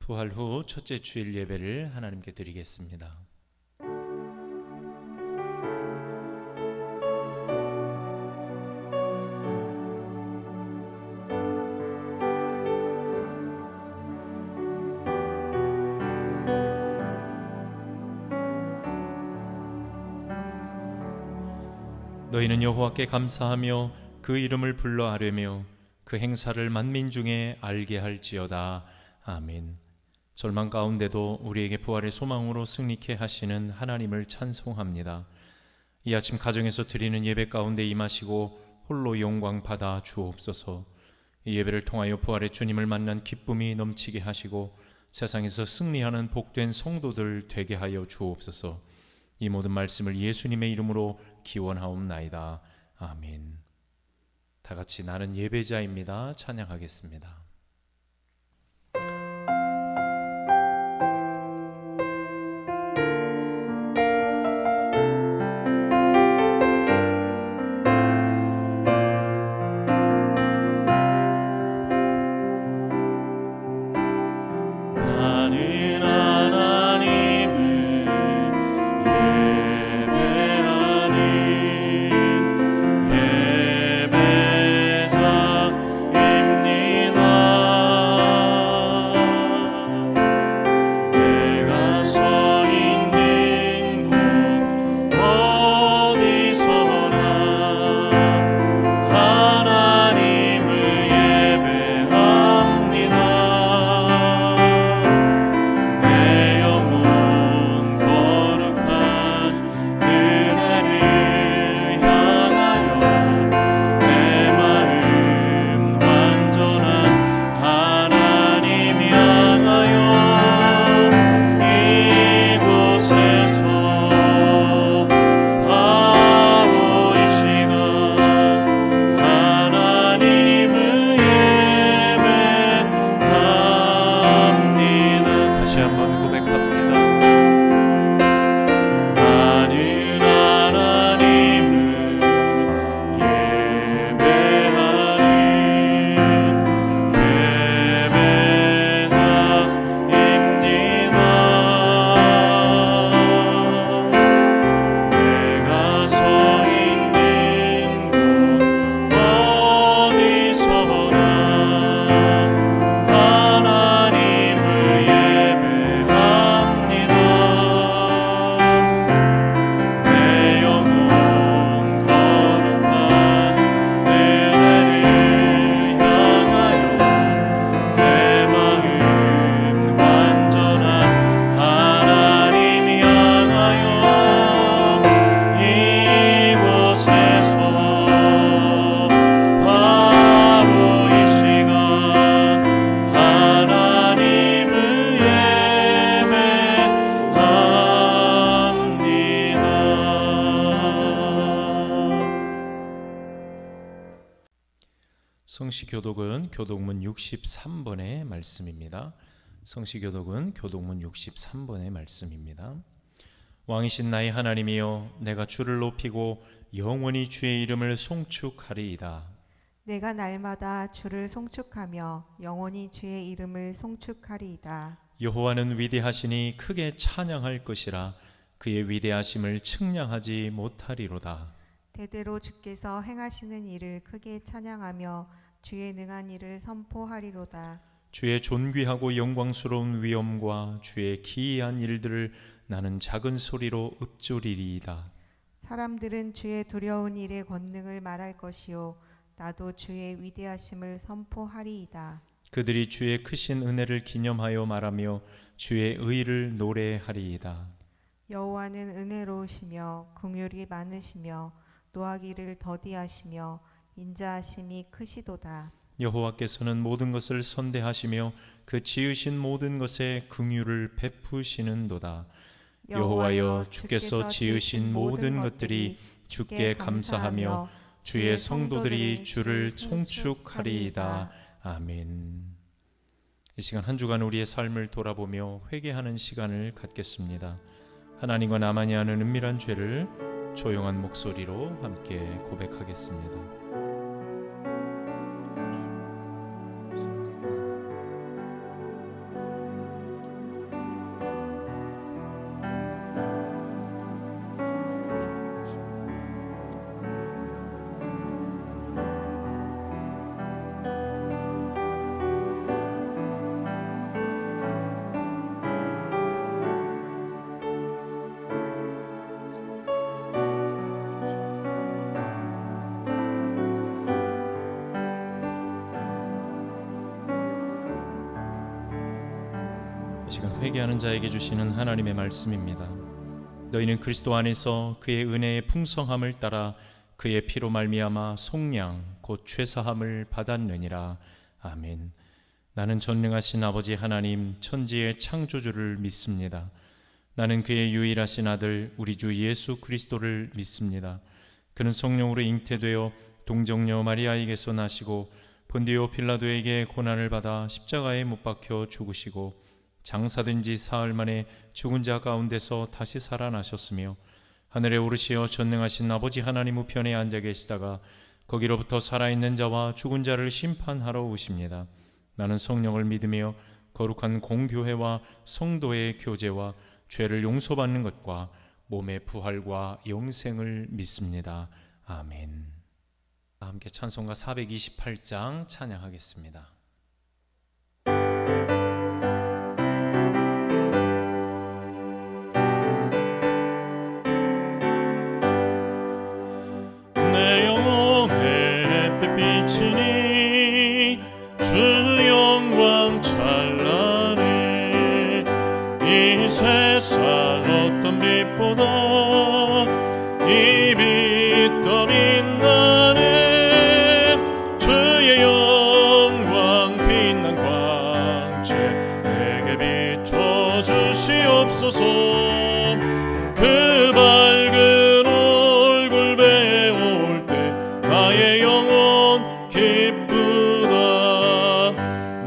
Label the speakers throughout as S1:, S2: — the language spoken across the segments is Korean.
S1: 부활 후 첫째 주일 예배를 하나님께 드리겠습니다. 너희는 여호와께 감사하며 그 이름을 불러 아뢰며 그 행사를 만민 중에 알게 할지어다. 아멘. 절망 가운데도 우리에게 부활의 소망으로 승리케 하시는 하나님을 찬송합니다. 이 아침 가정에서 드리는 예배 가운데 임하시고 홀로 영광 받아 주옵소서. 이 예배를 통하여 부활의 주님을 만난 기쁨이 넘치게 하시고 세상에서 승리하는 복된 성도들 되게 하여 주옵소서. 이 모든 말씀을 예수님의 이름으로 기원하옵나이다. 아멘. 다 같이 나는 예배자입니다. 찬양하겠습니다. 성시교독은 교독문 63번의 말씀입니다. 성시교독은 교독문 63번의 말씀입니다. 왕이신 나의 하나님이여, 내가 주를 높이고 영원히 주의 이름을 송축하리이다.
S2: 내가 날마다 주를 송축하며 영원히 주의 이름을 송축하리이다.
S1: 여호와는 위대하시니 크게 찬양할 것이라. 그의 위대하심을 측량하지 못하리로다.
S2: 대대로 주께서 행하시는 일을 크게 찬양하며 주의 능한 일을 선포하리로다.
S1: 주의 존귀하고 영광스러운 위엄과 주의 기이한 일들을 나는 작은 소리로 읊조리리이다.
S2: 사람들은 주의 두려운 일의 권능을 말할 것이요 나도 주의 위대하심을 선포하리이다.
S1: 그들이 주의 크신 은혜를 기념하여 말하며 주의 의를 노래하리이다.
S2: 여호와는 은혜로우시며 긍휼이 많으시며 노하기를 더디하시며 인자하심이 크시도다.
S1: 여호와께서는 모든 것을 선대하시며 그 지으신 모든 것에 긍휼을 베푸시는도다. 여호와여, 주께서 지으신 모든 것들이 주께 감사하며 주의 성도들이 주를 송축하리이다. 아멘. 이 시간 한 주간 우리의 삶을 돌아보며 회개하는 시간을 갖겠습니다. 하나님과 나만이 아는 은밀한 죄를 조용한 목소리로 함께 고백하겠습니다. 시간 회개하는 자에게 주시는 하나님의 말씀입니다. 너희는 그리스도 안에서 그의 은혜의 풍성함을 따라 그의 피로 말미암아 속량 곧 죄사함을 받았느니라. 아멘. 나는 전능하신 아버지 하나님 천지의 창조주를 믿습니다. 나는 그의 유일하신 아들 우리 주 예수 그리스도를 믿습니다. 그는 성령으로 잉태되어 동정녀 마리아에게서 나시고 본디오 빌라도에게 고난을 받아 십자가에 못 박혀 죽으시고 장사된 지 사흘 만에 죽은 자 가운데서 다시 살아나셨으며 하늘에 오르시어 전능하신 아버지 하나님 우편에 앉아 계시다가 거기로부터 살아있는 자와 죽은 자를 심판하러 오십니다. 나는 성령을 믿으며 거룩한 공교회와 성도의 교제와 죄를 용서받는 것과 몸의 부활과 영생을 믿습니다. 아멘. 함께 찬송가 428장 찬양하겠습니다.
S3: 내 영혼의 햇빛 비치니 주 영광 찬란해. 이 세상 어떤 빛보다 이 빛 더 빛나네. 주의 영광 빛난 광채 내게 비춰 주시옵소서. 그 밝은 얼굴 배울 때 나의 영혼 기쁘다.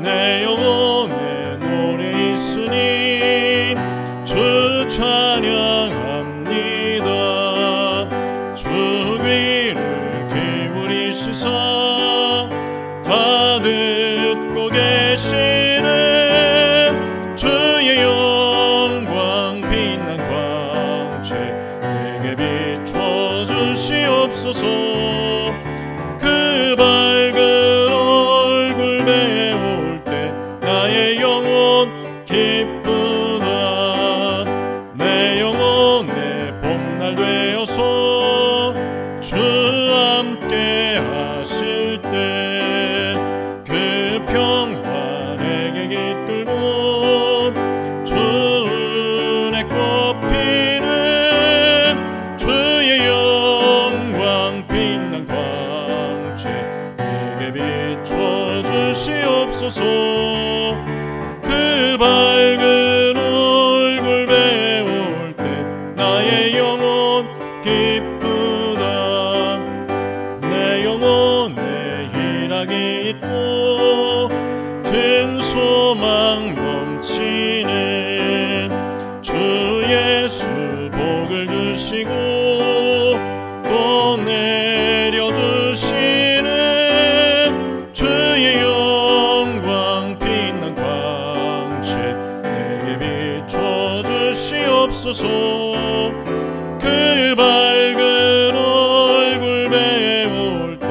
S3: 내 영혼에 노래 있으니 주 찬양합니다. 주 귀를 기울이시사 다 듣고 계시네. 주의 영광 빛난 광채 내게 비춰 주시옵소서. 그 밝은 얼굴 배울 때 나의 영혼 기쁘다. 내 영혼의 봄날 되어서 주 함께 하실 때 그 평화 내게 깃들고 주 은혜 꽃피네. 주의 영광 빛난 광채 내게 비춰 주시옵소서. 그 밝은 얼굴 배울 때 나의 영혼 기쁘다. 내 영혼에 희락이 있고 큰 소망 넘치네. 주 예수 복을 주시고 또 내려주시네. 주의 영광 빛난 광채 내게 비춰 주시옵소서. 그 밝은 얼굴 배울 때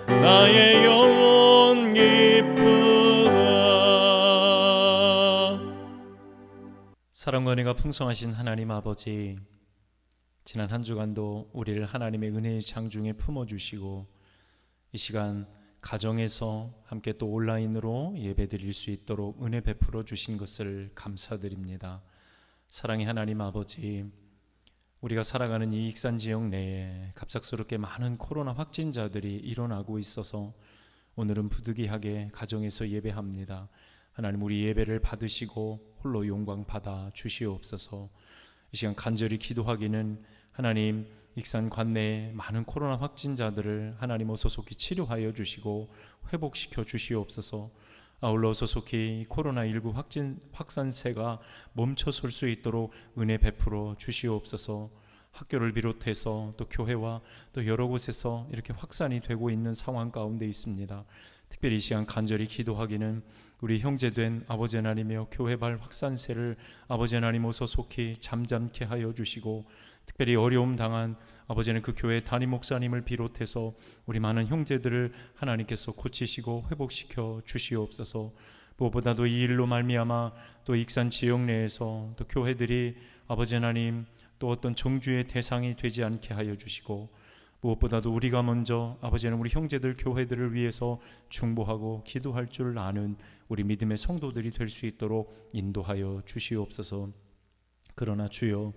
S3: 나의 영혼 기쁘다.
S1: 사랑과 은혜가 풍성하신 하나님 아버지, 지난 한 주간도 우리를 하나님의 은혜의 장중에 품어주시고 이 시간 가정에서 함께 또 온라인으로 예배드릴 수 있도록 은혜 베풀어 주신 것을 감사드립니다. 사랑의 하나님 아버지, 우리가 살아가는 이 익산 지역 내에 갑작스럽게 많은 코로나 확진자들이 일어나고 있어서 오늘은 부득이하게 가정에서 예배합니다. 하나님, 우리 예배를 받으시고 홀로 영광 받아 주시옵소서. 이 시간 간절히 기도하기는 하나님, 익산 관내에 많은 코로나 확진자들을 하나님 어서 속히 치료하여 주시고 회복시켜 주시옵소서. 아울러 어서 속히 코로나19 확산세가 멈춰설 수 있도록 은혜 베풀어 주시옵소서. 학교를 비롯해서 또 교회와 또 여러 곳에서 이렇게 확산이 되고 있는 상황 가운데 있습니다. 특별히 이 시간 간절히 기도하기는 우리 형제된 아버지 하나님이여 교회발 확산세를 아버지 하나님 어서 속히 잠잠케 하여 주시고, 특별히 어려움 당한 아버지는 그 교회 담임 목사님을 비롯해서 우리 많은 형제들을 하나님께서 고치시고 회복시켜 주시옵소서. 무엇보다도 이 일로 말미암아 또 익산 지역 내에서 또 교회들이 아버지 하나님 또 어떤 정죄의 대상이 되지 않게 하여 주시고, 무엇보다도 우리가 먼저 아버지는 우리 형제들 교회들을 위해서 중보하고 기도할 줄 아는 우리 믿음의 성도들이 될 수 있도록 인도하여 주시옵소서. 그러나 주여,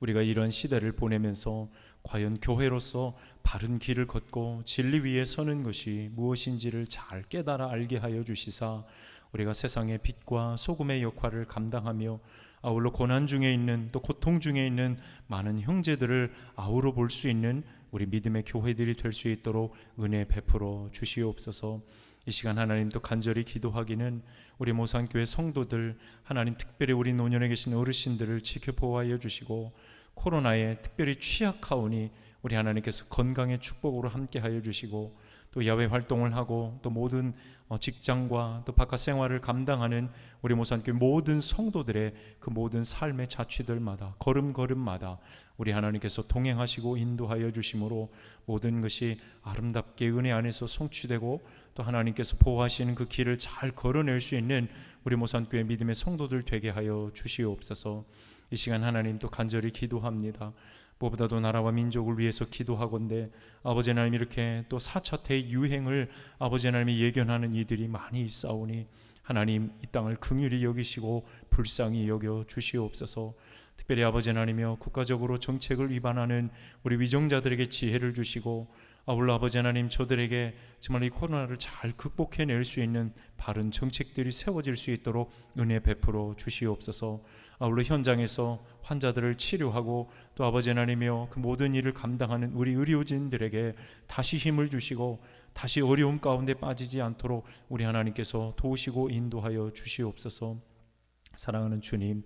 S1: 우리가 이런 시대를 보내면서 과연 교회로서 바른 길을 걷고 진리 위에 서는 것이 무엇인지를 잘 깨달아 알게 하여 주시사 우리가 세상의 빛과 소금의 역할을 감당하며 아울러 고난 중에 있는, 또 고통 중에 있는 많은 형제들을 아우러 볼 수 있는 우리 믿음의 교회들이 될 수 있도록 은혜 베풀어 주시옵소서. 이 시간 하나님 또 간절히 기도하기는 우리 모산교회 성도들, 하나님 특별히 우리 노년에 계신 어르신들을 지켜보호하여 주시고 코로나에 특별히 취약하오니 우리 하나님께서 건강의 축복으로 함께하여 주시고 또 야외 활동을 하고 또 모든 직장과 또 바깥 생활을 감당하는 우리 모산교회 모든 성도들의 그 모든 삶의 자취들마다 걸음걸음마다 우리 하나님께서 동행하시고 인도하여 주심으로 모든 것이 아름답게 은혜 안에서 성취되고 또 하나님께서 보호하시는 그 길을 잘 걸어낼 수 있는 우리 모산교회 믿음의 성도들 되게 하여 주시옵소서. 이 시간 하나님 또 간절히 기도합니다. 무엇보다도 나라와 민족을 위해서 기도하건대 아버지 하나님, 이렇게 또 4차 대유행을 아버지 하나님이 예견하는 이들이 많이 있사오니 하나님 이 땅을 긍휼히 여기시고 불쌍히 여겨 주시옵소서. 특별히 아버지 하나님이여 국가적으로 정책을 위반하는 우리 위정자들에게 지혜를 주시고 아울러 아버지 하나님 저들에게 정말 이 코로나를 잘 극복해낼 수 있는 바른 정책들이 세워질 수 있도록 은혜 베풀어 주시옵소서. 아울러 현장에서 환자들을 치료하고 또 아버지 하나님이여 그 모든 일을 감당하는 우리 의료진들에게 다시 힘을 주시고 다시 어려움 가운데 빠지지 않도록 우리 하나님께서 도우시고 인도하여 주시옵소서. 사랑하는 주님,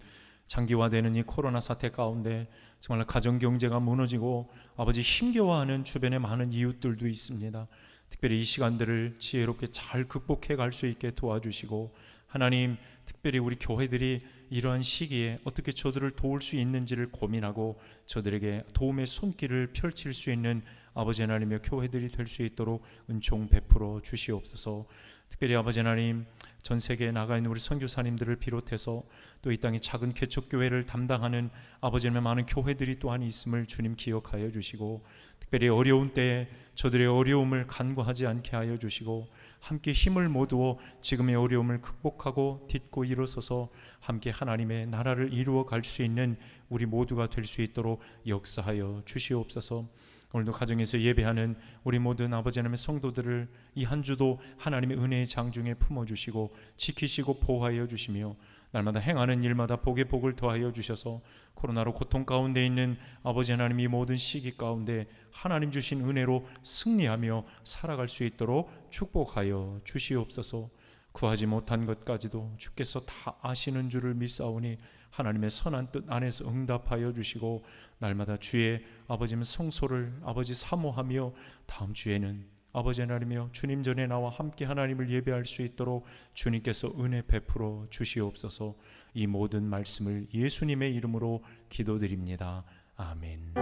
S1: 장기화되는 이 코로나 사태 가운데 정말 가정 경제가 무너지고 아버지 힘겨워하는 주변의 많은 이웃들도 있습니다. 특별히 이 시간들을 지혜롭게 잘 극복해 갈 수 있게 도와주시고 하나님, 특별히 우리 교회들이 이러한 시기에 어떻게 저들을 도울 수 있는지를 고민하고 저들에게 도움의 손길을 펼칠 수 있는 아버지 하나님의 교회들이 될 수 있도록 은총 베풀어 주시옵소서. 특별히 아버지 하나님, 전 세계에 나가 있는 우리 선교사님들을 비롯해서 또 이 땅의 작은 개척교회를 담당하는 아버지 하나님의 많은 교회들이 또한 있음을 주님 기억하여 주시고 특별히 어려운 때에 저들의 어려움을 간과하지 않게 하여 주시고 함께 힘을 모두어 지금의 어려움을 극복하고 딛고 일어서서 함께 하나님의 나라를 이루어 갈 수 있는 우리 모두가 될 수 있도록 역사하여 주시옵소서. 오늘도 가정에서 예배하는 우리 모든 아버지 하나님의 성도들을 이 한 주도 하나님의 은혜의 장중에 품어주시고 지키시고 보호하여 주시며 날마다 행하는 일마다 복에 복을 더하여 주셔서 코로나로 고통 가운데 있는 아버지 하나님 이 모든 시기 가운데 하나님 주신 은혜로 승리하며 살아갈 수 있도록 축복하여 주시옵소서. 구하지 못한 것까지도 주께서 다 아시는 줄을 믿사오니 하나님의 선한 뜻 안에서 응답하여 주시고 날마다 주의 아버지의 성소를 아버지 사모하며 다음 주에는 아버지 하나님이여 주님 전에 나와 함께 하나님을 예배할 수 있도록 주님께서 은혜 베풀어 주시옵소서. 이 모든 말씀을 예수님의 이름으로 기도드립니다. 아멘.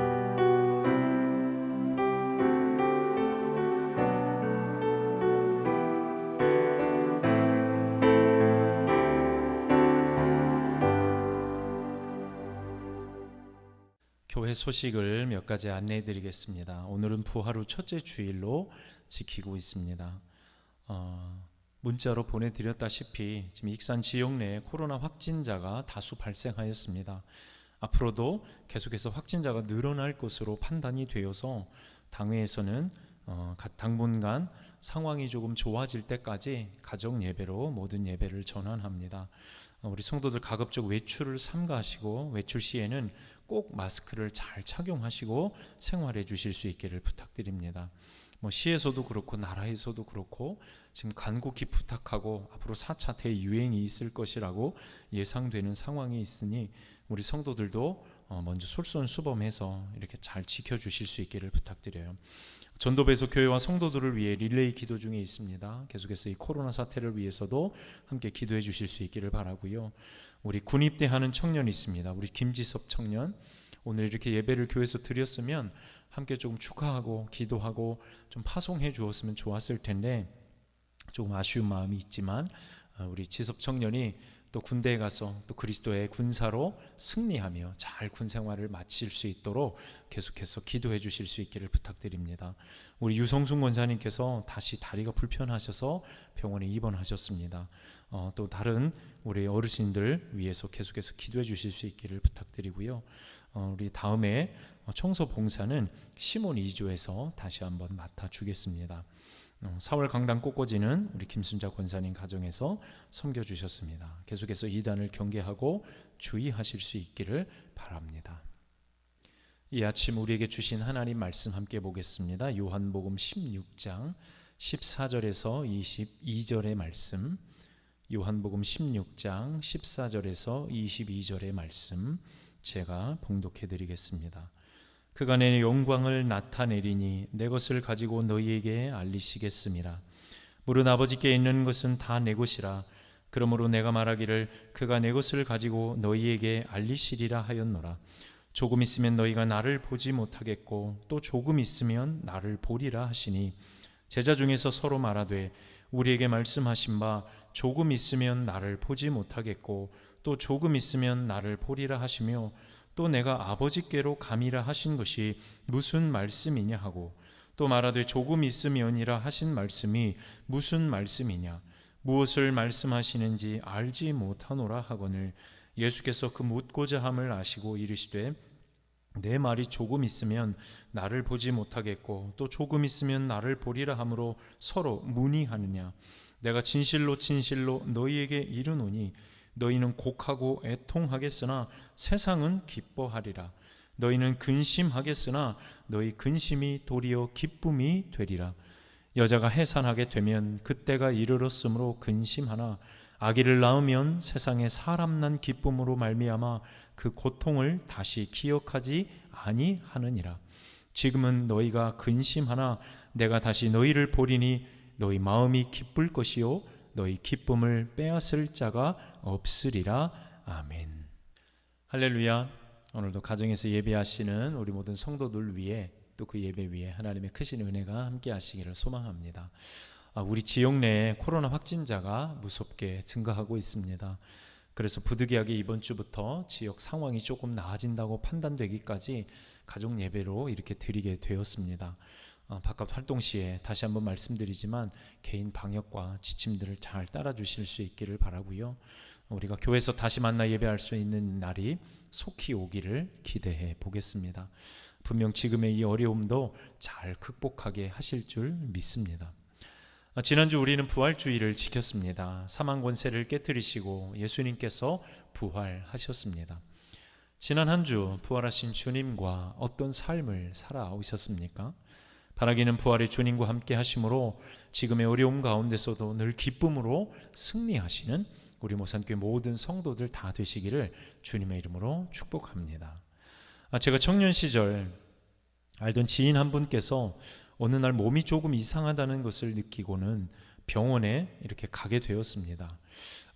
S1: 교회 소식을 몇 가지 안내해 드리겠습니다. 오늘은 부활 후 첫째 주일로 지키고 있습니다. 문자로 보내드렸다시피 지금 익산 지역 내에 코로나 확진자가 다수 발생하였습니다. 앞으로도 계속해서 확진자가 늘어날 것으로 판단이 되어서 당회에서는 당분간 상황이 조금 좋아질 때까지 가정 예배로 모든 예배를 전환합니다. 우리 성도들 가급적 외출을 삼가하시고 외출 시에는 꼭 마스크를 잘 착용하시고 생활해 주실 수 있기를 부탁드립니다. 시에서도 그렇고 나라에서도 그렇고 지금 간곡히 부탁하고 앞으로 4차 대유행이 있을 것이라고 예상되는 상황이 있으니 우리 성도들도 먼저 솔선수범해서 이렇게 잘 지켜주실 수 있기를 부탁드려요. 전도배소 교회와 성도들을 위해 릴레이 기도 중에 있습니다. 계속해서 이 코로나 사태를 위해서도 함께 기도해 주실 수 있기를 바라고요. 우리 군입대하는 청년이 있습니다. 우리 김지섭 청년, 오늘 이렇게 예배를 교회에서 드렸으면 함께 조금 축하하고 기도하고 좀 파송해 주었으면 좋았을 텐데 조금 아쉬운 마음이 있지만 우리 지섭 청년이 또 군대에 가서 또 그리스도의 군사로 승리하며 잘 군 생활을 마칠 수 있도록 계속해서 기도해 주실 수 있기를 부탁드립니다. 우리 유성순 권사님께서 다시 다리가 불편하셔서 병원에 입원하셨습니다. 또 다른 우리 어르신들 위해서 계속해서 기도해 주실 수 있기를 부탁드리고요. 우리 다음에 청소 봉사는 시몬 2조에서 다시 한번 맡아주겠습니다. 4월 강당 꽃꽂이는 우리 김순자 권사님 가정에서 섬겨주셨습니다. 계속해서 이단을 경계하고 주의하실 수 있기를 바랍니다. 이 아침 우리에게 주신 하나님 말씀 함께 보겠습니다. 요한복음 16장 14절에서 22절의 말씀, 요한복음 16장 14절에서 22절의 말씀 제가 봉독해 드리겠습니다. 그가 내 영광을 나타내리니 내 것을 가지고 너희에게 알리시겠음이라. 물은 아버지께 있는 것은 다 내 것이라. 그러므로 내가 말하기를 그가 내 것을 가지고 너희에게 알리시리라 하였노라. 조금 있으면 너희가 나를 보지 못하겠고 또 조금 있으면 나를 보리라 하시니, 제자 중에서 서로 말하되 우리에게 말씀하신 바 조금 있으면 나를 보지 못하겠고 또 조금 있으면 나를 보리라 하시며, 또 내가 아버지께로 감이라 하신 것이 무슨 말씀이냐 하고, 또 말하되 조금 있으면이라 하신 말씀이 무슨 말씀이냐, 무엇을 말씀하시는지 알지 못하노라 하거늘, 예수께서 그 묻고자 함을 아시고 이르시되 내 말이 조금 있으면 나를 보지 못하겠고 또 조금 있으면 나를 보리라 하므로 서로 문의하느냐. 내가 진실로 진실로 너희에게 이르노니 너희는 곡하고 애통하겠으나 세상은 기뻐하리라. 너희는 근심하겠으나 너희 근심이 도리어 기쁨이 되리라. 여자가 해산하게 되면 그때가 이르렀으므로 근심하나 아기를 낳으면 세상에 사람 난 기쁨으로 말미암아 그 고통을 다시 기억하지 아니하느니라. 지금은 너희가 근심하나 내가 다시 너희를 보리니 너희 마음이 기쁠 것이요 너희 기쁨을 빼앗을 자가 없으리라. 아멘. 할렐루야. 오늘도 가정에서 예배하시는 우리 모든 성도들 위해 또 그 예배 위에 하나님의 크신 은혜가 함께 하시기를 소망합니다. 우리 지역 내에 코로나 확진자가 무섭게 증가하고 있습니다. 그래서 부득이하게 이번 주부터 지역 상황이 조금 나아진다고 판단되기까지 가족 예배로 이렇게 드리게 되었습니다. 바깥 활동 시에 다시 한번 말씀드리지만 개인 방역과 지침들을 잘 따라 주실 수 있기를 바라고요. 우리가 교회에서 다시 만나 예배할 수 있는 날이 속히 오기를 기대해 보겠습니다. 분명 지금의 이 어려움도 잘 극복하게 하실 줄 믿습니다. 지난주 우리는 부활주의를 지켰습니다. 사망 권세를 깨뜨리시고 예수님께서 부활하셨습니다. 지난 한 주 부활하신 주님과 어떤 삶을 살아오셨습니까? 바라기는 부활의 주님과 함께 하심으로 지금의 어려움 가운데서도 늘 기쁨으로 승리하시는 우리 모산교회 모든 성도들 다 되시기를 주님의 이름으로 축복합니다. 제가 청년 시절 알던 지인 한 분께서 어느 날 몸이 조금 이상하다는 것을 느끼고는 병원에 이렇게 가게 되었습니다.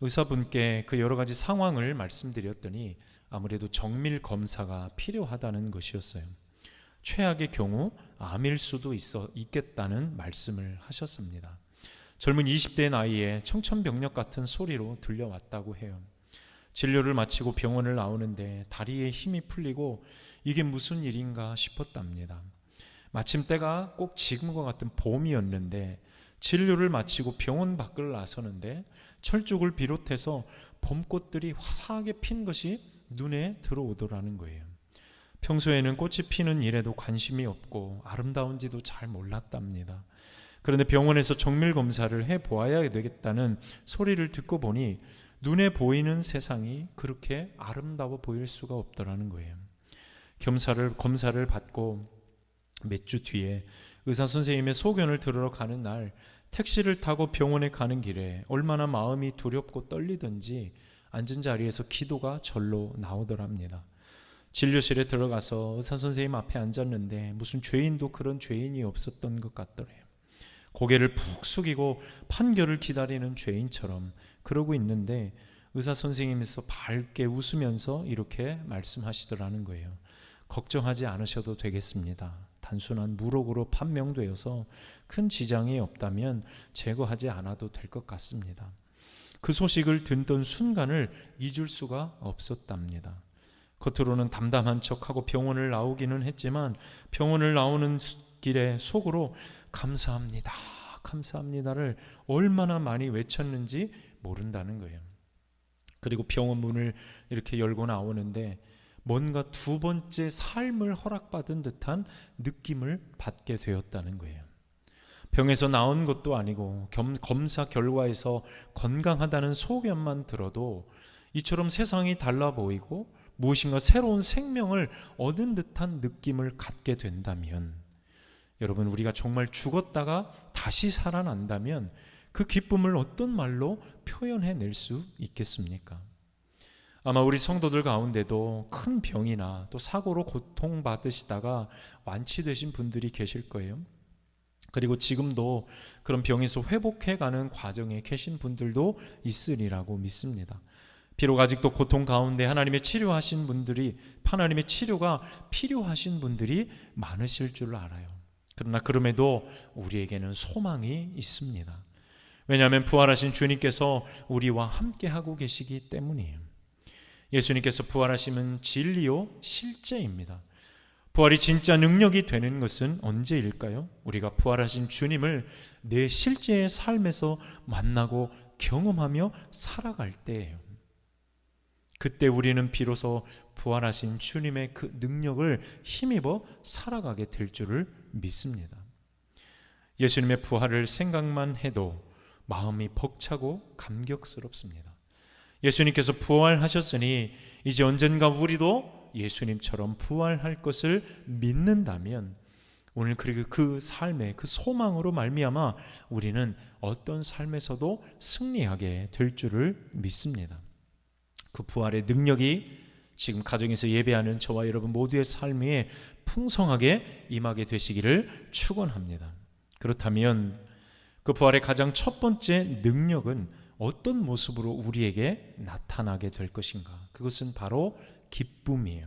S1: 의사분께 그 여러 가지 상황을 말씀드렸더니 아무래도 정밀 검사가 필요하다는 것이었어요. 최악의 경우 암일 수도 있겠다는 말씀을 하셨습니다. 젊은 20대 나이에 청천벽력 같은 소리로 들려왔다고 해요. 진료를 마치고 병원을 나오는데 다리에 힘이 풀리고 이게 무슨 일인가 싶었답니다. 마침 때가 꼭 지금과 같은 봄이었는데 진료를 마치고 병원 밖을 나서는데 철쭉을 비롯해서 봄꽃들이 화사하게 핀 것이 눈에 들어오더라는 거예요. 평소에는 꽃이 피는 일에도 관심이 없고 아름다운지도 잘 몰랐답니다. 그런데 병원에서 정밀 검사를 해보아야 되겠다는 소리를 듣고 보니 눈에 보이는 세상이 그렇게 아름다워 보일 수가 없더라는 거예요. 검사를 받고 몇 주 뒤에 의사 선생님의 소견을 들으러 가는 날 택시를 타고 병원에 가는 길에 얼마나 마음이 두렵고 떨리던지 앉은 자리에서 기도가 절로 나오더랍니다. 진료실에 들어가서 의사 선생님 앞에 앉았는데 무슨 죄인도 그런 죄인이 없었던 것 같더래요. 고개를 푹 숙이고 판결을 기다리는 죄인처럼 그러고 있는데 의사 선생님께서 밝게 웃으면서 이렇게 말씀하시더라는 거예요. 걱정하지 않으셔도 되겠습니다. 단순한 물혹으로 판명되어서 큰 지장이 없다면 제거하지 않아도 될 것 같습니다. 그 소식을 듣던 순간을 잊을 수가 없었답니다. 겉으로는 담담한 척하고 병원을 나오기는 했지만 병원을 나오는 길에 속으로 감사합니다, 감사합니다를 얼마나 많이 외쳤는지 모른다는 거예요. 그리고 병원 문을 이렇게 열고 나오는데 뭔가 두 번째 삶을 허락받은 듯한 느낌을 받게 되었다는 거예요. 병에서 나온 것도 아니고 검사 결과에서 건강하다는 소견만 들어도 이처럼 세상이 달라 보이고 무엇인가 새로운 생명을 얻은 듯한 느낌을 갖게 된다면, 여러분, 우리가 정말 죽었다가 다시 살아난다면 그 기쁨을 어떤 말로 표현해낼 수 있겠습니까? 아마 우리 성도들 가운데도 큰 병이나 또 사고로 고통받으시다가 완치되신 분들이 계실 거예요. 그리고 지금도 그런 병에서 회복해가는 과정에 계신 분들도 있으리라고 믿습니다. 비록 아직도 고통 가운데 하나님의 치료가 필요하신 분들이 많으실 줄 알아요. 그러나 그럼에도 우리에게는 소망이 있습니다. 왜냐하면 부활하신 주님께서 우리와 함께하고 계시기 때문이에요. 예수님께서 부활하심은 진리요 실제입니다. 부활이 진짜 능력이 되는 것은 언제일까요? 우리가 부활하신 주님을 내 실제의 삶에서 만나고 경험하며 살아갈 때예요. 그때 우리는 비로소 부활하신 주님의 그 능력을 힘입어 살아가게 될 줄을 믿습니다. 예수님의 부활을 생각만 해도 마음이 벅차고 감격스럽습니다. 예수님께서 부활하셨으니 이제 언젠가 우리도 예수님처럼 부활할 것을 믿는다면 오늘 그리고 그 삶의 그 소망으로 말미암아 우리는 어떤 삶에서도 승리하게 될 줄을 믿습니다. 그 부활의 능력이 지금 가정에서 예배하는 저와 여러분 모두의 삶 위에 풍성하게 임하게 되시기를 축원합니다. 그렇다면 그 부활의 가장 첫 번째 능력은 어떤 모습으로 우리에게 나타나게 될 것인가? 그것은 바로 기쁨이에요.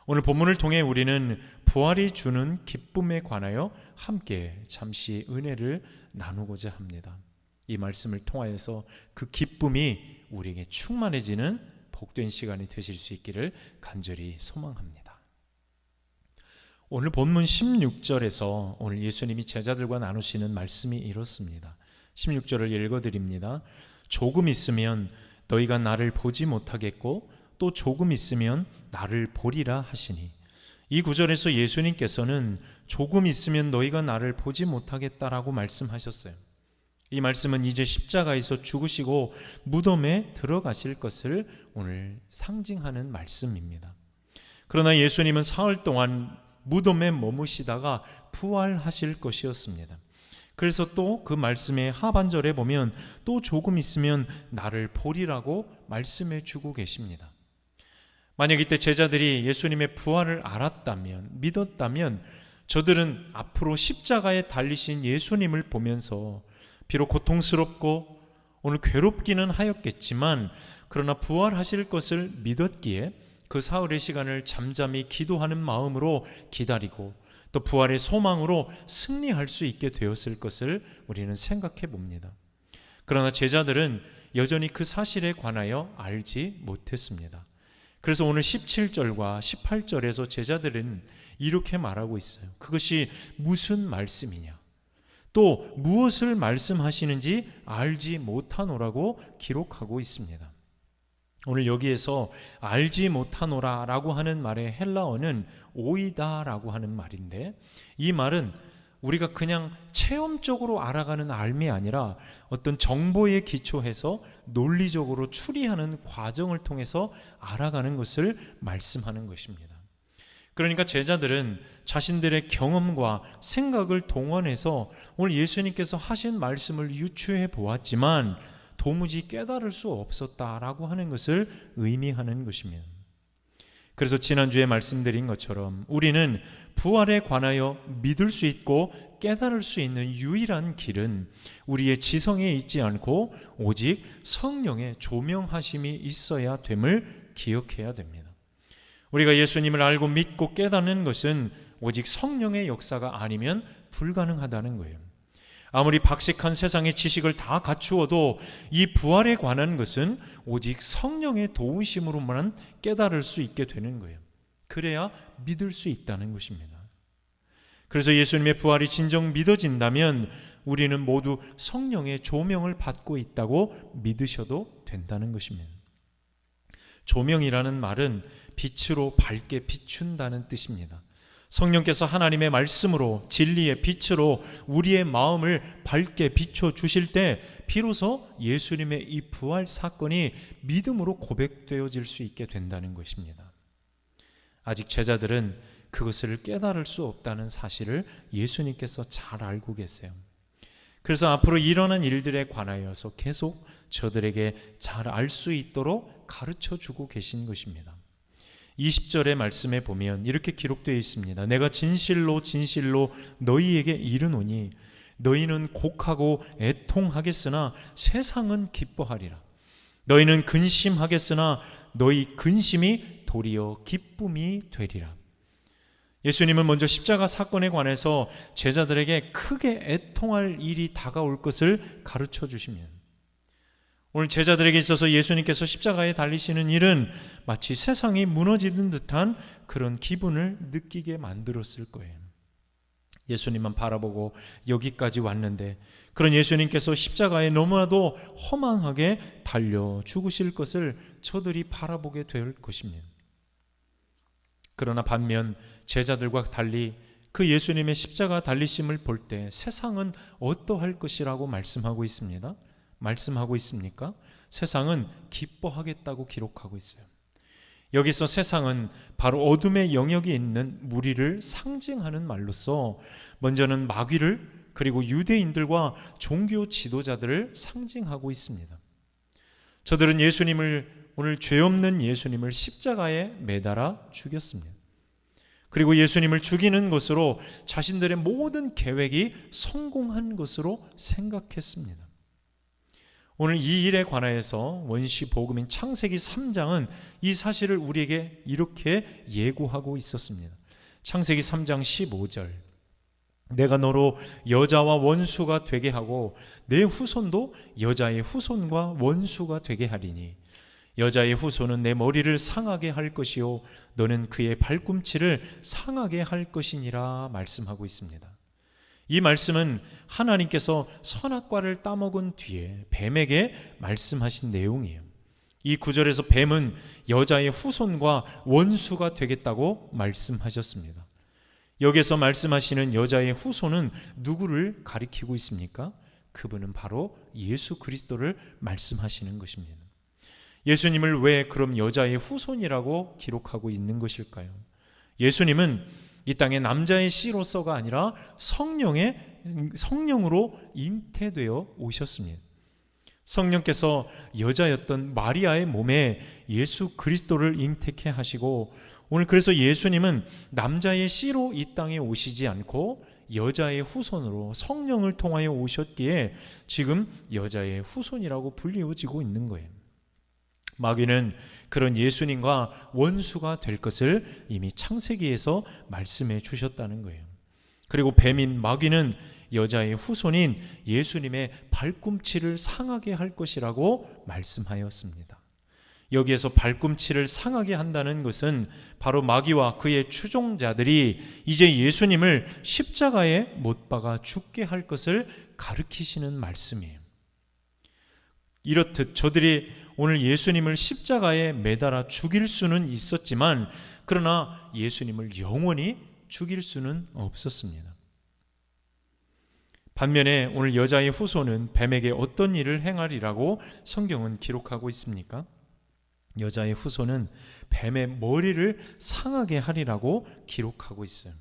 S1: 오늘 본문을 통해 우리는 부활이 주는 기쁨에 관하여 함께 잠시 은혜를 나누고자 합니다. 이 말씀을 통하여서 그 기쁨이 우리에게 충만해지는 복된 시간이 되실 수 있기를 간절히 소망합니다. 오늘 본문 16절에서 오늘 예수님이 제자들과 나누시는 말씀이 이렇습니다. 16절을 읽어드립니다. 조금 있으면 너희가 나를 보지 못하겠고 또 조금 있으면 나를 보리라 하시니, 이 구절에서 예수님께서는 조금 있으면 너희가 나를 보지 못하겠다라고 말씀하셨어요. 이 말씀은 이제 십자가에서 죽으시고 무덤에 들어가실 것을 오늘 상징하는 말씀입니다. 그러나 예수님은 사흘 동안 무덤에 머무시다가 부활하실 것이었습니다. 그래서 또 그 말씀의 하반절에 보면 또 조금 있으면 나를 보리라고 말씀해 주고 계십니다. 만약 이때 제자들이 예수님의 부활을 알았다면, 믿었다면 저들은 앞으로 십자가에 달리신 예수님을 보면서 비록 고통스럽고 오늘 괴롭기는 하였겠지만 그러나 부활하실 것을 믿었기에 그 사흘의 시간을 잠잠히 기도하는 마음으로 기다리고 또 부활의 소망으로 승리할 수 있게 되었을 것을 우리는 생각해 봅니다. 그러나 제자들은 여전히 그 사실에 관하여 알지 못했습니다. 그래서 오늘 17절과 18절에서 제자들은 이렇게 말하고 있어요. 그것이 무슨 말씀이냐? 또 무엇을 말씀하시는지 알지 못하노라고 기록하고 있습니다. 오늘 여기에서 알지 못하노라라고 하는 말의 헬라어는 오이다라고 하는 말인데, 이 말은 우리가 그냥 체험적으로 알아가는 알미 아니라 어떤 정보에 기초해서 논리적으로 추리하는 과정을 통해서 알아가는 것을 말씀하는 것입니다. 그러니까 제자들은 자신들의 경험과 생각을 동원해서 오늘 예수님께서 하신 말씀을 유추해 보았지만 도무지 깨달을 수 없었다라고 하는 것을 의미하는 것입니다. 그래서 지난주에 말씀드린 것처럼 우리는 부활에 관하여 믿을 수 있고 깨달을 수 있는 유일한 길은 우리의 지성에 있지 않고 오직 성령의 조명하심이 있어야 됨을 기억해야 됩니다. 우리가 예수님을 알고 믿고 깨닫는 것은 오직 성령의 역사가 아니면 불가능하다는 거예요. 아무리 박식한 세상의 지식을 다 갖추어도 이 부활에 관한 것은 오직 성령의 도우심으로만 깨달을 수 있게 되는 거예요. 그래야 믿을 수 있다는 것입니다. 그래서 예수님의 부활이 진정 믿어진다면 우리는 모두 성령의 조명을 받고 있다고 믿으셔도 된다는 것입니다. 조명이라는 말은 빛으로 밝게 비춘다는 뜻입니다. 성령께서 하나님의 말씀으로 진리의 빛으로 우리의 마음을 밝게 비춰주실 때 비로소 예수님의 이 부활 사건이 믿음으로 고백되어질 수 있게 된다는 것입니다. 아직 제자들은 그것을 깨달을 수 없다는 사실을 예수님께서 잘 알고 계세요. 그래서 앞으로 일어난 일들에 관하여서 계속 저들에게 잘 알 수 있도록 가르쳐주고 계신 것입니다. 20절의 말씀에 보면 이렇게 기록되어 있습니다. 내가 진실로 진실로 너희에게 이르노니 너희는 곡하고 애통하겠으나 세상은 기뻐하리라. 너희는 근심하겠으나 너희 근심이 도리어 기쁨이 되리라. 예수님은 먼저 십자가 사건에 관해서 제자들에게 크게 애통할 일이 다가올 것을 가르쳐 주시면, 오늘 제자들에게 있어서 예수님께서 십자가에 달리시는 일은 마치 세상이 무너지는 듯한 그런 기분을 느끼게 만들었을 거예요. 예수님만 바라보고 여기까지 왔는데 그런 예수님께서 십자가에 너무나도 허망하게 달려 죽으실 것을 저들이 바라보게 될 것입니다. 그러나 반면 제자들과 달리 그 예수님의 십자가 달리심을 볼 때 세상은 어떠할 것이라고 말씀하고 있습니다. 말씀하고 있습니까? 세상은 기뻐하겠다고 기록하고 있어요. 여기서 세상은 바로 어둠의 영역에 있는 무리를 상징하는 말로서 먼저는 마귀를, 그리고 유대인들과 종교 지도자들을 상징하고 있습니다. 저들은 오늘 죄 없는 예수님을 십자가에 매달아 죽였습니다. 그리고 예수님을 죽이는 것으로 자신들의 모든 계획이 성공한 것으로 생각했습니다. 오늘 이 일에 관하여서 원시 복음인 창세기 3장은 이 사실을 우리에게 이렇게 예고하고 있었습니다. 창세기 3장 15절, 내가 너로 여자와 원수가 되게 하고 내 후손도 여자의 후손과 원수가 되게 하리니 여자의 후손은 내 머리를 상하게 할 것이요 너는 그의 발꿈치를 상하게 할 것이니라 말씀하고 있습니다. 이 말씀은 하나님께서 선악과를 따먹은 뒤에 뱀에게 말씀하신 내용이에요. 이 구절에서 뱀은 여자의 후손과 원수가 되겠다고 말씀하셨습니다. 여기서 말씀하시는 여자의 후손은 누구를 가리키고 있습니까? 그분은 바로 예수 그리스도를 말씀하시는 것입니다. 예수님을 왜 그럼 여자의 후손이라고 기록하고 있는 것일까요? 예수님은 이 땅에 남자의 씨로서가 아니라 성령으로 잉태되어 오셨습니다. 성령께서 여자였던 마리아의 몸에 예수 그리스도를 잉태케 하시고, 오늘 그래서 예수님은 남자의 씨로 이 땅에 오시지 않고 여자의 후손으로 성령을 통하여 오셨기에 지금 여자의 후손이라고 불리워지고 있는 거예요. 마귀는 그런 예수님과 원수가 될 것을 이미 창세기에서 말씀해 주셨다는 거예요. 그리고 뱀인 마귀는 여자의 후손인 예수님의 발꿈치를 상하게 할 것이라고 말씀하였습니다. 여기에서 발꿈치를 상하게 한다는 것은 바로 마귀와 그의 추종자들이 이제 예수님을 십자가에 못 박아 죽게 할 것을 가르치시는 말씀이에요. 이렇듯 저들이 오늘 예수님을 십자가에 매달아 죽일 수는 있었지만 그러나 예수님을 영원히 죽일 수는 없었습니다. 반면에 오늘 여자의 후손은 뱀에게 어떤 일을 행하리라고 성경은 기록하고 있습니까? 여자의 후손은 뱀의 머리를 상하게 하리라고 기록하고 있어요.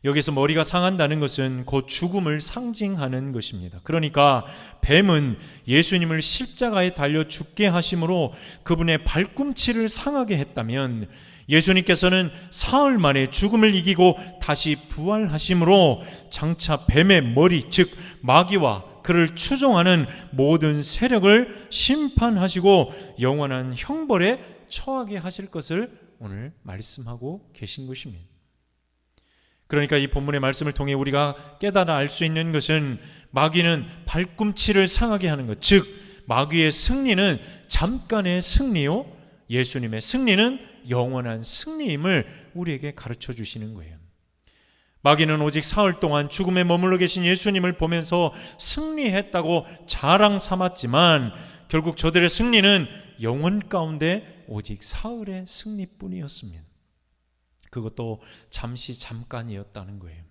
S1: 여기서 머리가 상한다는 것은 곧 죽음을 상징하는 것입니다. 그러니까 뱀은 예수님을 십자가에 달려 죽게 하심으로 그분의 발꿈치를 상하게 했다면 예수님께서는 사흘 만에 죽음을 이기고 다시 부활하심으로 장차 뱀의 머리, 즉 마귀와 그를 추종하는 모든 세력을 심판하시고 영원한 형벌에 처하게 하실 것을 오늘 말씀하고 계신 것입니다. 그러니까 이 본문의 말씀을 통해 우리가 깨달아 알 수 있는 것은 마귀는 발꿈치를 상하게 하는 것, 즉 마귀의 승리는 잠깐의 승리요, 예수님의 승리는 영원한 승리임을 우리에게 가르쳐 주시는 거예요. 마귀는 오직 사흘 동안 죽음에 머물러 계신 예수님을 보면서 승리했다고 자랑 삼았지만 결국 저들의 승리는 영혼 가운데 오직 사흘의 승리뿐이었습니다. 그것도 잠깐이었다는 거예요.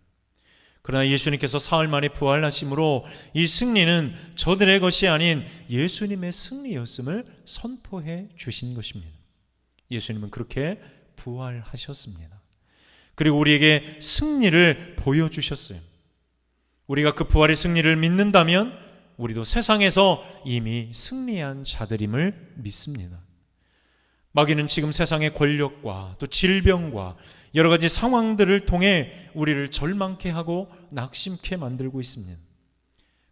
S1: 그러나 예수님께서 사흘 만에 부활하심으로 이 승리는 저들의 것이 아닌 예수님의 승리였음을 선포해 주신 것입니다. 예수님은 그렇게 부활하셨습니다. 그리고 우리에게 승리를 보여주셨어요. 우리가 그 부활의 승리를 믿는다면 우리도 세상에서 이미 승리한 자들임을 믿습니다. 마귀는 지금 세상의 권력과 또 질병과 여러 가지 상황들을 통해 우리를 절망케 하고 낙심케 만들고 있습니다.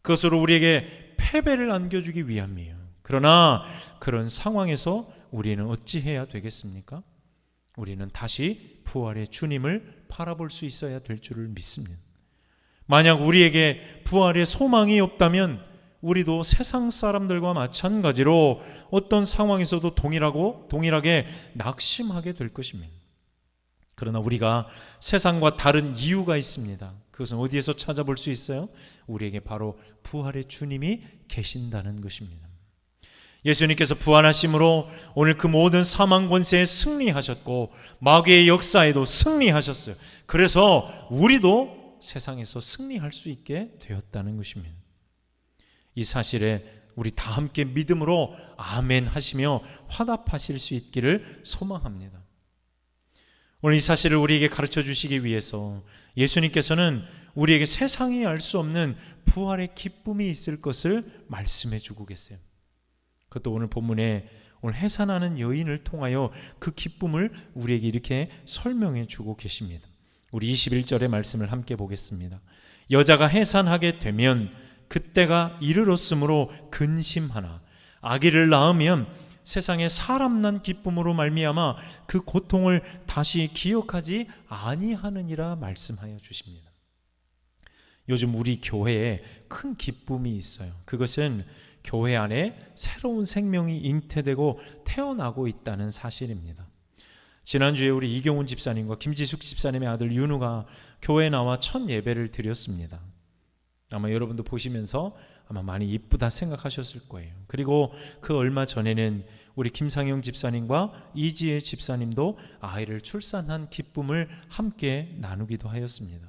S1: 그것으로 우리에게 패배를 안겨주기 위함이에요. 그러나 그런 상황에서 우리는 어찌해야 되겠습니까? 우리는 다시 부활의 주님을 바라볼 수 있어야 될 줄을 믿습니다. 만약 우리에게 부활의 소망이 없다면 우리도 세상 사람들과 마찬가지로 어떤 상황에서도 동일하게 낙심하게 될 것입니다. 그러나 우리가 세상과 다른 이유가 있습니다. 그것은 어디에서 찾아볼 수 있어요? 우리에게 바로 부활의 주님이 계신다는 것입니다. 예수님께서 부활하심으로 오늘 그 모든 사망 권세에 승리하셨고 마귀의 역사에도 승리하셨어요. 그래서 우리도 세상에서 승리할 수 있게 되었다는 것입니다. 이 사실에 우리 다 함께 믿음으로 아멘 하시며 화답하실 수 있기를 소망합니다. 오늘 이 사실을 우리에게 가르쳐 주시기 위해서 예수님께서는 우리에게 세상이 알 수 없는 부활의 기쁨이 있을 것을 말씀해 주고 계세요. 그것도 오늘 본문에 오늘 해산하는 여인을 통하여 그 기쁨을 우리에게 이렇게 설명해 주고 계십니다. 우리 21절의 말씀을 함께 보겠습니다. 여자가 해산하게 되면 그때가 이르렀으므로 근심하나 아기를 낳으면 세상에 사람 난 기쁨으로 말미암아 그 고통을 다시 기억하지 아니하느니라 말씀하여 주십니다. 요즘 우리 교회에 큰 기쁨이 있어요. 그것은 교회 안에 새로운 생명이 잉태되고 태어나고 있다는 사실입니다. 지난주에 우리 이경훈 집사님과 김지숙 집사님의 아들 윤우가 교회에 나와 첫 예배를 드렸습니다. 아마 여러분도 보시면서 아마 많이 이쁘다 생각하셨을 거예요. 그리고 그 얼마 전에는 우리 김상영 집사님과 이지혜 집사님도 아이를 출산한 기쁨을 함께 나누기도 하였습니다.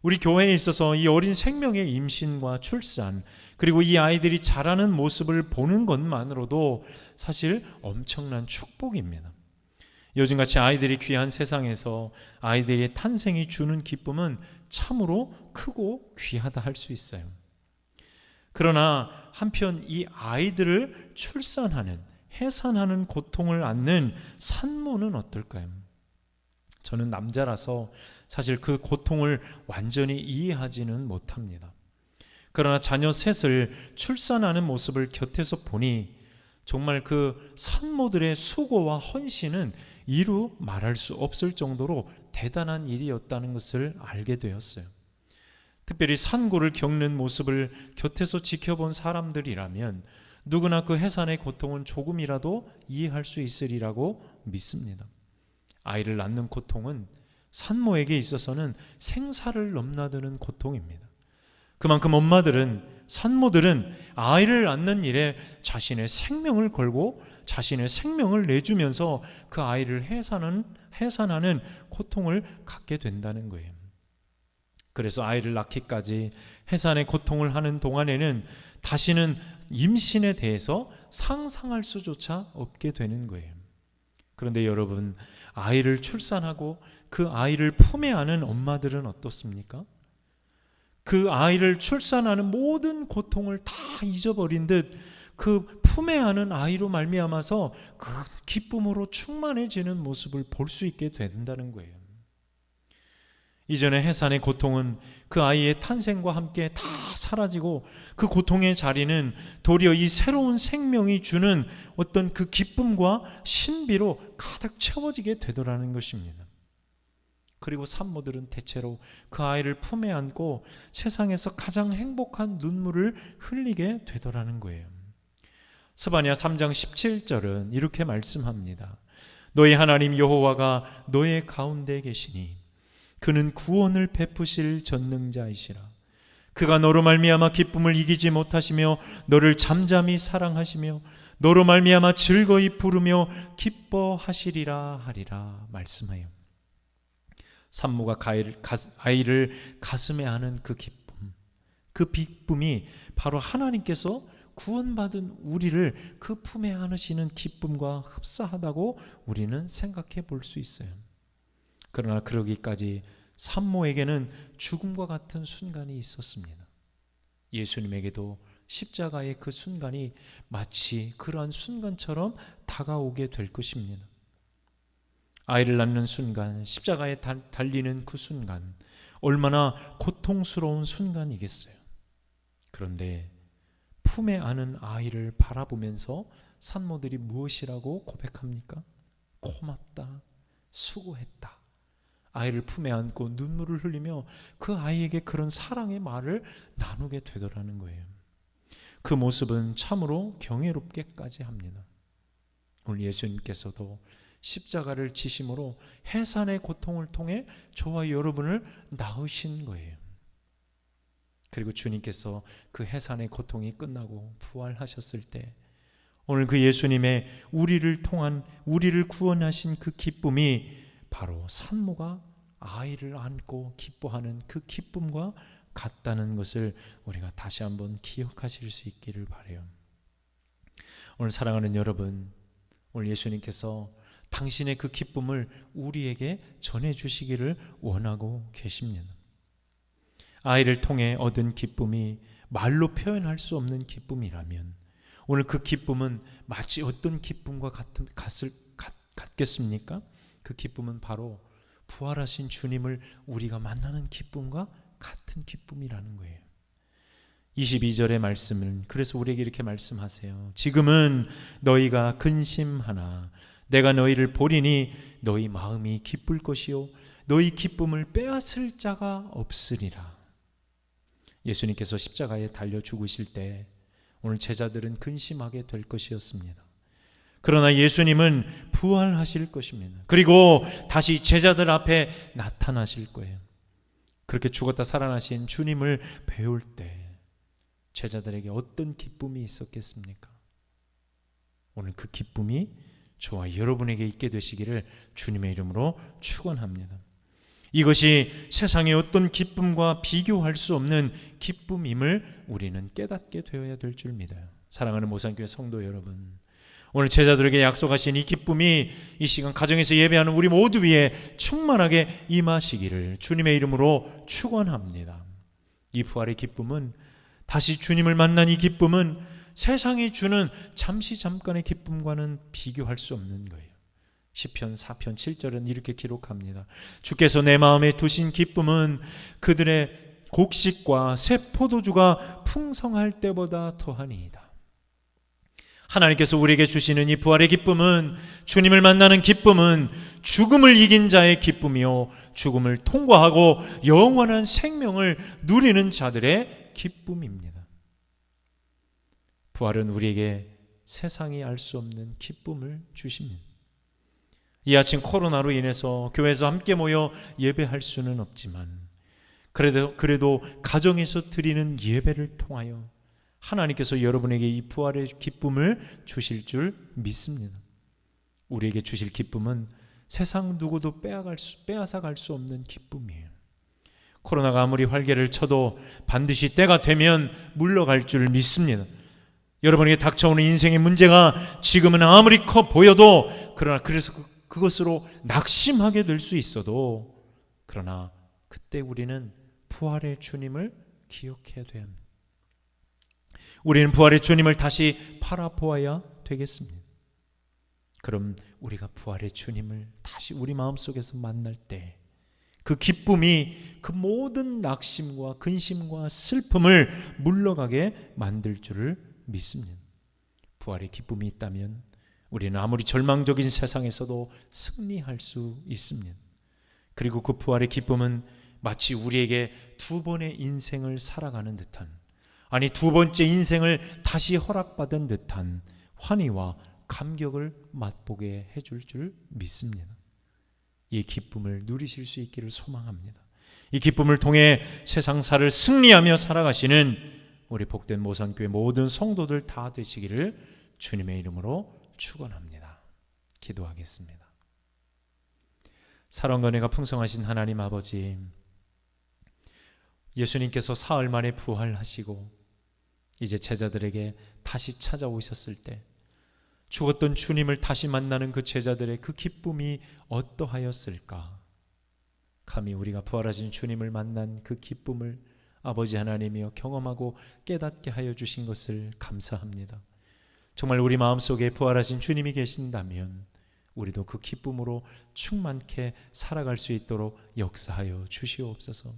S1: 우리 교회에 있어서 이 어린 생명의 임신과 출산 그리고 이 아이들이 자라는 모습을 보는 것만으로도 사실 엄청난 축복입니다. 요즘같이 아이들이 귀한 세상에서 아이들의 탄생이 주는 기쁨은 참으로 크고 귀하다 할 수 있어요. 그러나 한편 이 아이들을 출산하는 해산하는 고통을 안는 산모는 어떨까요? 저는 남자라서 사실 그 고통을 완전히 이해하지는 못합니다. 그러나 자녀 셋을 출산하는 모습을 곁에서 보니 정말 그 산모들의 수고와 헌신은 이루 말할 수 없을 정도로 대단한 일이었다는 것을 알게 되었어요. 특별히 산고를 겪는 모습을 곁에서 지켜본 사람들이라면 누구나 그 해산의 고통은 조금이라도 이해할 수 있으리라고 믿습니다. 아이를 낳는 고통은 산모에게 있어서는 생사를 넘나드는 고통입니다. 그만큼 엄마들은, 산모들은 아이를 낳는 일에 자신의 생명을 걸고 자신의 생명을 내주면서 그 아이를 해산하는 고통을 갖게 된다는 거예요. 그래서 아이를 낳기까지 해산의 고통을 하는 동안에는 다시는 임신에 대해서 상상할 수조차 없게 되는 거예요. 그런데 여러분, 아이를 출산하고 그 아이를 품에 안은 엄마들은 어떻습니까? 그 아이를 출산하는 모든 고통을 다 잊어버린 듯 그 품에 안은 아이로 말미암아서 큰 기쁨으로 충만해지는 모습을 볼 수 있게 된다는 거예요. 이전의 해산의 고통은 그 아이의 탄생과 함께 다 사라지고 그 고통의 자리는 도리어 이 새로운 생명이 주는 어떤 그 기쁨과 신비로 가득 채워지게 되더라는 것입니다. 그리고 산모들은 대체로 그 아이를 품에 안고 세상에서 가장 행복한 눈물을 흘리게 되더라는 거예요. 스바냐 3장 17절은 이렇게 말씀합니다. 너희 하나님 여호와가 너의 가운데 계시니 그는 구원을 베푸실 전능자이시라. 그가 너로 말미암아 기쁨을 이기지 못하시며 너를 잠잠히 사랑하시며 너로 말미암아 즐거이 부르며 기뻐하시리라 하리라 말씀하여 산모가 아이를 가슴에 안은 그 기쁨, 그 기쁨이 바로 하나님께서 구원받은 우리를 그 품에 안으시는 기쁨과 흡사하다고 우리는 생각해 볼 수 있어요. 그러나 그러기까지 산모에게는 죽음과 같은 순간이 있었습니다. 예수님에게도 십자가의 그 순간이 마치 그러한 순간처럼 다가오게 될 것입니다. 아이를 낳는 순간, 십자가에 달리는 그 순간, 얼마나 고통스러운 순간이겠어요. 그런데 품에 안은 아이를 바라보면서 산모들이 무엇이라고 고백합니까? 고맙다, 수고했다. 아이를 품에 안고 눈물을 흘리며 그 아이에게 그런 사랑의 말을 나누게 되더라는 거예요. 그 모습은 참으로 경이롭게까지 합니다. 오늘 예수님께서도 십자가를 지심으로 해산의 고통을 통해 저와 여러분을 낳으신 거예요. 그리고 주님께서 그 해산의 고통이 끝나고 부활하셨을 때 오늘 그 예수님의 우리를 구원하신 그 기쁨이 바로 산모가 아이를 안고 기뻐하는 그 기쁨과 같다는 것을 우리가 다시 한번 기억하실 수 있기를 바라요. 오늘 사랑하는 여러분, 오늘 예수님께서 당신의 그 기쁨을 우리에게 전해주시기를 원하고 계십니다. 아이를 통해 얻은 기쁨이 말로 표현할 수 없는 기쁨이라면 오늘 그 기쁨은 마치 어떤 기쁨과 같겠습니까? 그 기쁨은 바로 부활하신 주님을 우리가 만나는 기쁨과 같은 기쁨이라는 거예요. 22절의 말씀은 그래서 우리에게 이렇게 말씀하세요. 지금은 너희가 근심하나 내가 너희를 보리니 너희 마음이 기쁠 것이요 너희 기쁨을 빼앗을 자가 없으리라. 예수님께서 십자가에 달려 죽으실 때 오늘 제자들은 근심하게 될 것이었습니다. 그러나 예수님은 부활하실 것입니다. 그리고 다시 제자들 앞에 나타나실 거예요. 그렇게 죽었다 살아나신 주님을 배울 때 제자들에게 어떤 기쁨이 있었겠습니까? 오늘 그 기쁨이 저와 여러분에게 있게 되시기를 주님의 이름으로 축원합니다. 이것이 세상의 어떤 기쁨과 비교할 수 없는 기쁨임을 우리는 깨닫게 되어야 될 줄 믿어요. 사랑하는 모산교회 성도 여러분, 오늘 제자들에게 약속하신 이 기쁨이 이 시간 가정에서 예배하는 우리 모두 위에 충만하게 임하시기를 주님의 이름으로 축원합니다. 이 부활의 기쁨은, 다시 주님을 만난 이 기쁨은 세상이 주는 잠깐의 기쁨과는 비교할 수 없는 거예요. 시편 4편 7절은 이렇게 기록합니다. 주께서 내 마음에 두신 기쁨은 그들의 곡식과 새 포도주가 풍성할 때보다 더하니이다. 하나님께서 우리에게 주시는 이 부활의 기쁨은, 주님을 만나는 기쁨은 죽음을 이긴 자의 기쁨이요 죽음을 통과하고 영원한 생명을 누리는 자들의 기쁨입니다. 부활은 우리에게 세상이 알 수 없는 기쁨을 주십니다. 이 아침 코로나로 인해서 교회에서 함께 모여 예배할 수는 없지만 그래도 가정에서 드리는 예배를 통하여 하나님께서 여러분에게 이 부활의 기쁨을 주실 줄 믿습니다. 우리에게 주실 기쁨은 세상 누구도 빼앗아 갈 수 없는 기쁨이에요. 코로나가 아무리 활개를 쳐도 반드시 때가 되면 물러갈 줄 믿습니다. 여러분에게 닥쳐오는 인생의 문제가 지금은 아무리 커 보여도, 그러나 그래서 그것으로 낙심하게 될 수 있어도, 그러나 그때 우리는 부활의 주님을 기억해야 돼야 합니다. 우리는 부활의 주님을 다시 바라보아야 되겠습니다. 그럼 우리가 부활의 주님을 다시 우리 마음속에서 만날 때 그 기쁨이 그 모든 낙심과 근심과 슬픔을 물러가게 만들 줄을 믿습니다. 부활의 기쁨이 있다면 우리는 아무리 절망적인 세상에서도 승리할 수 있습니다. 그리고 그 부활의 기쁨은 마치 우리에게 두 번의 인생을 살아가는 듯한, 아니 두 번째 인생을 다시 허락받은 듯한 환희와 감격을 맛보게 해줄 줄 믿습니다. 이 기쁨을 누리실 수 있기를 소망합니다. 이 기쁨을 통해 세상사를 승리하며 살아가시는 우리 복된 모산교회 모든 성도들 다 되시기를 주님의 이름으로 축원합니다. 기도하겠습니다. 사랑과 은혜가 풍성하신 하나님 아버지, 예수님께서 사흘 만에 부활하시고 이제 제자들에게 다시 찾아오셨을 때 죽었던 주님을 다시 만나는 그 제자들의 그 기쁨이 어떠하였을까? 감히 우리가 부활하신 주님을 만난 그 기쁨을 아버지 하나님이여 경험하고 깨닫게 하여 주신 것을 감사합니다. 정말 우리 마음속에 부활하신 주님이 계신다면 우리도 그 기쁨으로 충만케 살아갈 수 있도록 역사하여 주시옵소서.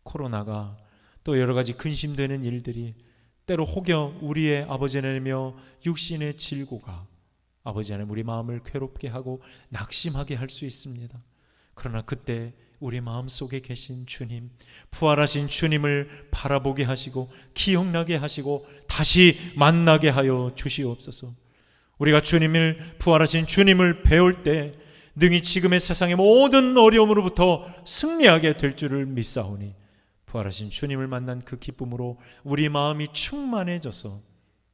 S1: 코로나가 또 여러 가지 근심되는 일들이 때로 혹여 우리의 아버지 하나님이여 육신의 질고가 아버지 하나님 우리 마음을 괴롭게 하고 낙심하게 할 수 있습니다. 그러나 그때 우리 마음속에 계신 주님, 부활하신 주님을 바라보게 하시고 기억나게 하시고 다시 만나게 하여 주시옵소서. 우리가 주님을, 부활하신 주님을 배울 때 능히 지금의 세상의 모든 어려움으로부터 승리하게 될 줄을 믿사오니 부활하신 주님을 만난 그 기쁨으로 우리 마음이 충만해져서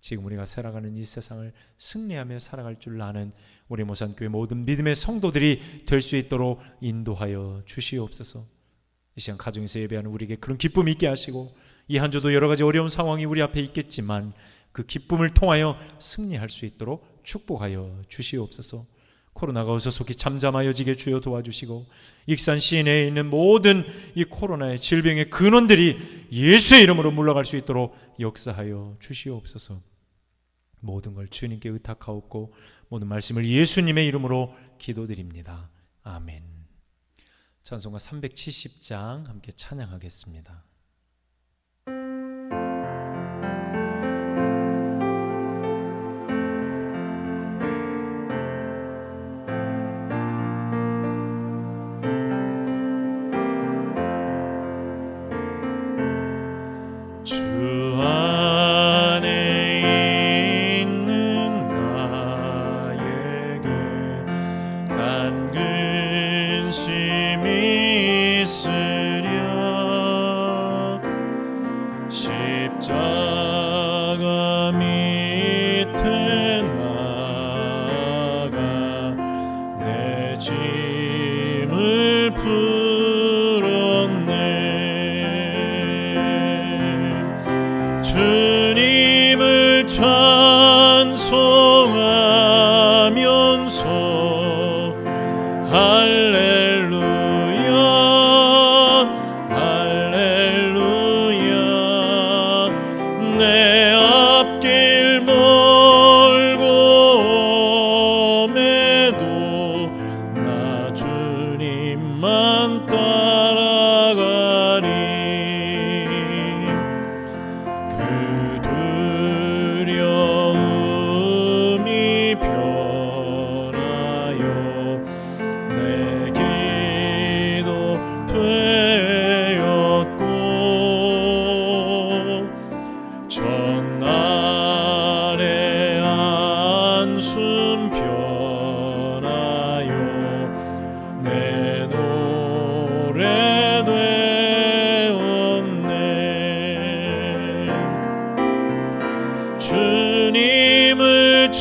S1: 지금 우리가 살아가는 이 세상을 승리하며 살아갈 줄 아는 우리 모산교회 모든 믿음의 성도들이 될 수 있도록 인도하여 주시옵소서. 이 시간 가정에서 예배하는 우리에게 그런 기쁨이 있게 하시고 이 한 주도 여러 가지 어려운 상황이 우리 앞에 있겠지만 그 기쁨을 통하여 승리할 수 있도록 축복하여 주시옵소서. 코로나가 어서 속히 잠잠하여지게 주여 도와주시고 익산 시내에 있는 모든 이 코로나의 질병의 근원들이 예수의 이름으로 물러갈 수 있도록 역사하여 주시옵소서. 모든 걸 주님께 의탁하옵고 모든 말씀을 예수님의 이름으로 기도드립니다. 아멘. 찬송가 370장 함께 찬양하겠습니다.
S3: 십자가 밑에 나가 내 짐을 풀었네. 주님을 찬송하면서 할렐루야 할렐루야. 내 앞길 멀고 험해도 나 주님만 따라가리. 그 두려움이 변하여 내 기도 되었고 전날의 안숨 변하여 내 노래 되었네. 주님을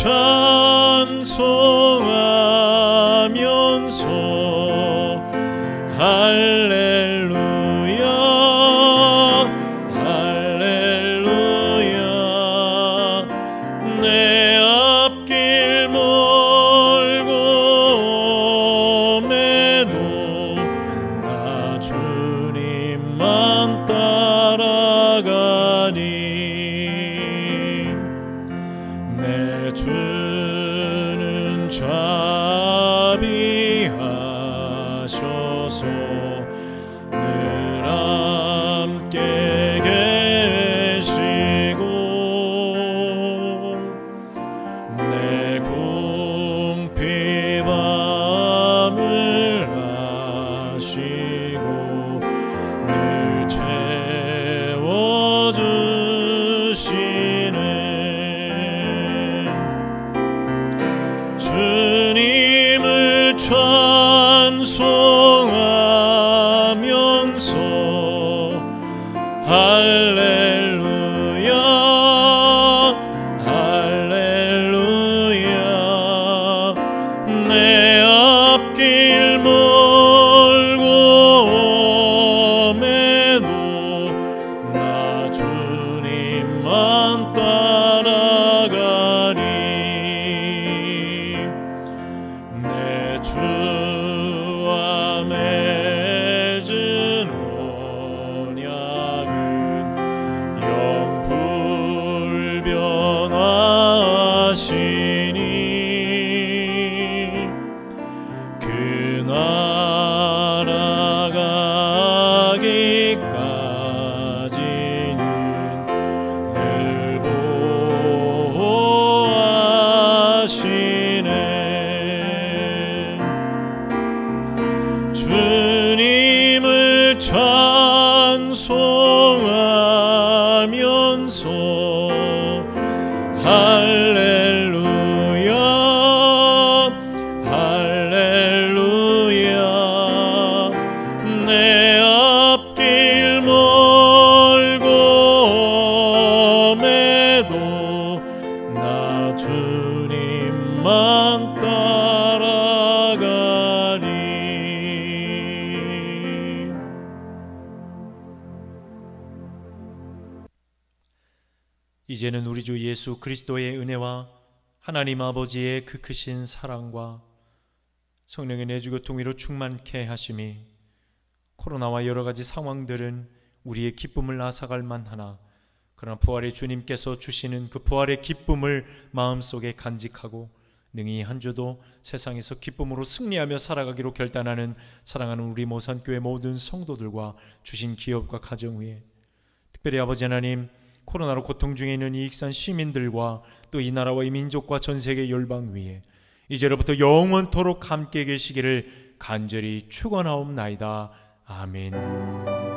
S3: 찬송하면서 할렐루야 할렐루야. 내 앞길 멀고 험해도 나 주님만 따라가리. 내 주 주옵소서. 할렐루야 할렐루야. 내 앞길 멀고 매도 나 주님만 따라가리.
S1: 이제는 우리 주 예수 그리스도의 은혜와 하나님 아버지의 그 크신 사랑과 성령의 내주교 통위로 충만케 하심이 코로나와 여러 가지 상황들은 우리의 기쁨을 앗아갈 만하나 그러나 부활의 주님께서 주시는 그 부활의 기쁨을 마음속에 간직하고 능히 한 주도 세상에서 기쁨으로 승리하며 살아가기로 결단하는 사랑하는 우리 모산교회 모든 성도들과 주신 기업과 가정 위에 특별히 아버지 하나님, 코로나로 고통 중에 있는 이 익산 시민들과 또 이 나라와 이 민족과 전 세계 열방 위에 이제로부터 영원토록 함께 계시기를 간절히 축원하옵나이다. 아멘.